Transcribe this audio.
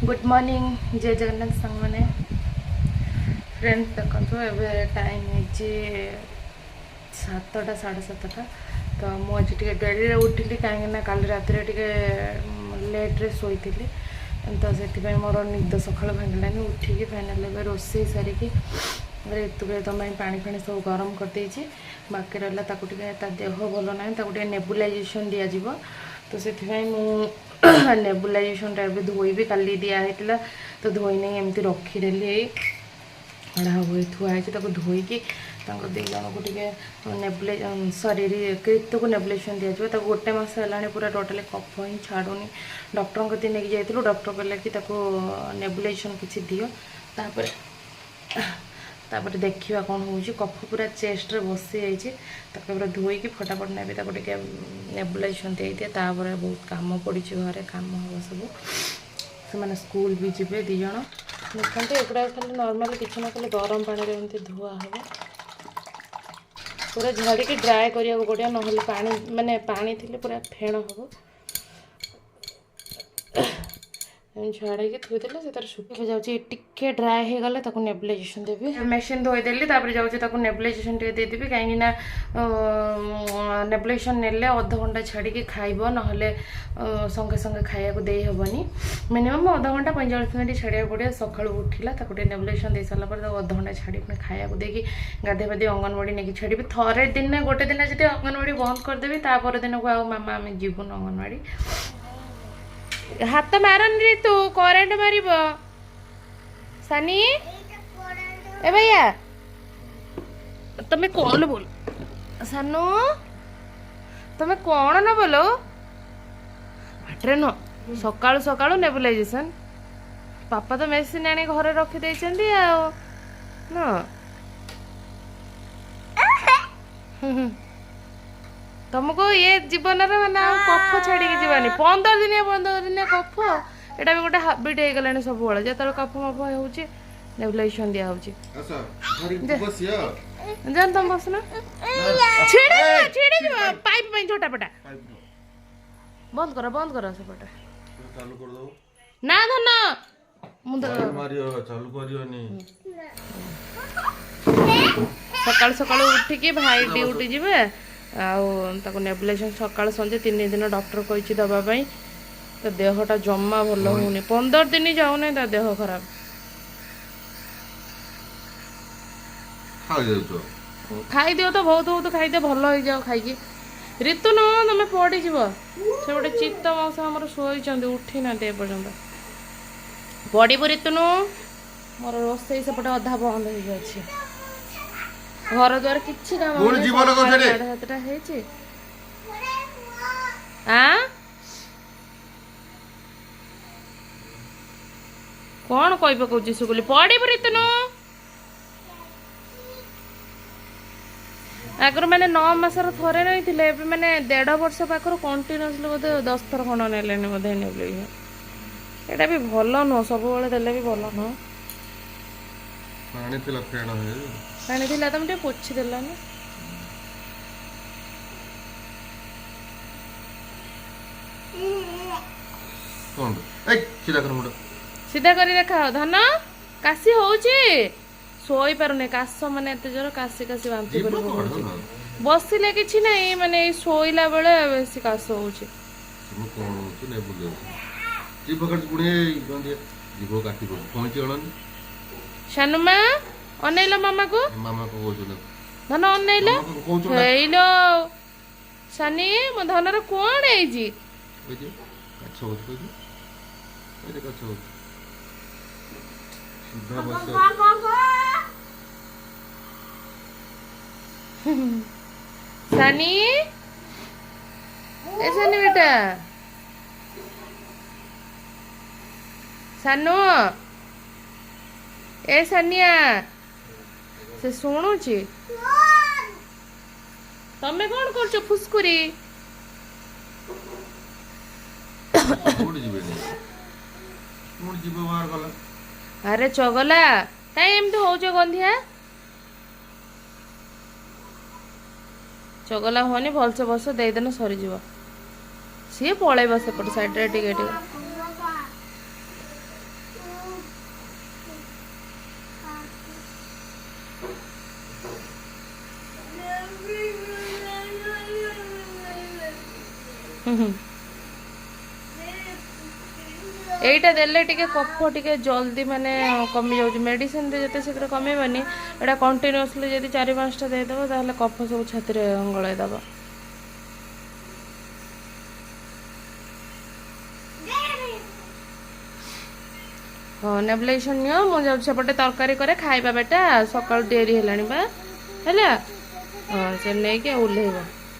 Good morning जय जगन्नाथ संग मैंने फ्रेंड्स देखो ए टाइम है 7टा 7:30 तो मुझे डेरी उठिली कहीं काली रात लेट्रे शोई तो से मोर निद सका भांगलानी उठिकी फाइनाल रोसे सारिकी एतुबे तुम पा फा सब गरम करदे बाकी रहा देह भल ना नेबुलाइजेसन दिज्व तो से नेबुलाइजेसन धोई काली दिहला तो धोई नहीं एमती रखीदेली अड़ा हुए थुआई धोईकी दी जन को नेबुलाई सरी कृत को नेबुलेसन दिज्व गोटे मस है पूरा टोटाली कफ ही छाड़ूनी डॉक्टर को नहीं जाइलु डॉक्टर कहला कि नेबुलाइजेसन किसी दियो तापर देखा कौन हो कफ पूरा चेस्ट रे बसी जाइए धोईकी फटाफट ने नेबुलाइजेसन दे दिए बहुत काम पड़ी घरे काम हम सब से स्कूल भी जीवे दिज देखते एगुड़ा खाली नॉर्मल किसी ना खाली गरम पानी एमती धुआ हम पूरा झाड़ी ड्राए करिया पड़िया ना पानी माने पानी थी पूरा फेण हम छाड़ी थोदेले से सुखी जाए ड्राए हो गले नेबुलाइजेसन देवी मेसीन धोईदेली जाऊँ नेबुलाइजेसन देदेवी कहीं नेबुलाइजेसन ने अध घंटा छाड़ी खाइब ना संगे संगे खाया दे हेनी मिनिमम अध घंटा 45 मिनट छाड़ा पड़े सका उठिला नेबुलाइजेसन दे सारापर अध घंटा छाड़ी पुणी खाया देकी गाधे बाधे अंगनवाड़ी नहीं छाड़ी थरे दिन गोटे दिन जी अंगनवाड़ी बंद करदेवी तापर दिन को मामा आम जीवन अंगनवाड़ी हाथ मारन रे तू करेंट मारिब सानी ए भैया तुम्हें कौन बोल सानू तुम्हें कौन न बोलो बाटरे न सकाळु सकाळु नेबुलाइजेशन पापा तो मेसिन आनी घरे रखी देइछन्ती आ न तुमको ये जीवन माने कफ छाड़ी जीवानी 15 दिन कफ एटा भी गोटे हाबिट हो गलानी सब बेले जो कफ मफ हो नेबुलाइजेसन दिया जान तुम बसना छेड़े पाइप छोटा पटा बंद कर सेपटे चालू कर दो ना धन मारियो चालू करियोनी सकाळ सकाळ उठिकी भाई ड्यूटी जीवे आउ नेबुलाइजेसन सकाळ संजे 3 दिन डॉक्टर कही दवाई तो देहटा जमा भल होनी 15 दिन जाऊना ता देह खराब खाई दियो तो बहुत बहुत खाई दे भल हो जाओ खाई ऋतु न तुम पड़ी जीव से गोटे चित्त मौसा आम शोई उठी ना पर्यंत पड़ब ऋतु नु मोर रोसई सेपटे अधा बंद हो घर द्वार किसी काम कौन कह पकाउची सुगुली पड़ी ऋतु आगर मैंने 9 मासर थरे नहीं मैंने 1.5 वर्ष पाखर कंटिन्यूअसली बोधे 10 थर खंड ने बोधे एटा भी भल नुह सब देले भी भल नुह पानी थिला तुम पोछि देला ना सीधा करी रखा धन काशी होउची सोई पारुने काश माने एते जोर काशी काशी बांती कर बसिले किछि नहीं माने सोइला बेले बेसी काश होउची शानुमा अनैला मामा को धन अनैला हेलो सानी मो धनर कोन एजी सानी ए सानी बेटा सानू ए सानिया से शुणुची तमे कौन कर फुसकुरी अरे चगला कहीं एमती हो गंधिया चगला होनी भलसे बस देदेन सरीज सी पलैब सेपट साइड टिके এইটা দেলে টিকে কফ টিকে জলদি মানে কমি যাଉଛି মেডিସିन रे যেতে শীঘ্র কমেইবନି এটা কন্টিনিউअसली যদি 4-5টা ଦେଇଦେବ ତାହେଲେ କଫ ସବୁ ଛାତିରେ ଗଳାଇ ଦେବ। ହଁ ନେବୁଲାଇଜେସନ ନିଅ ମୁଁ ଯାଉଛି ସେପଟେ ତରକାରୀ କରେ ଖାଇବା ବେଟା ସକାଳୁ ଡେରି ହେଲାଣି ବା ହେଲା। ହଁ ସେ ନେଇକି ଓହ୍ଲେଇବ।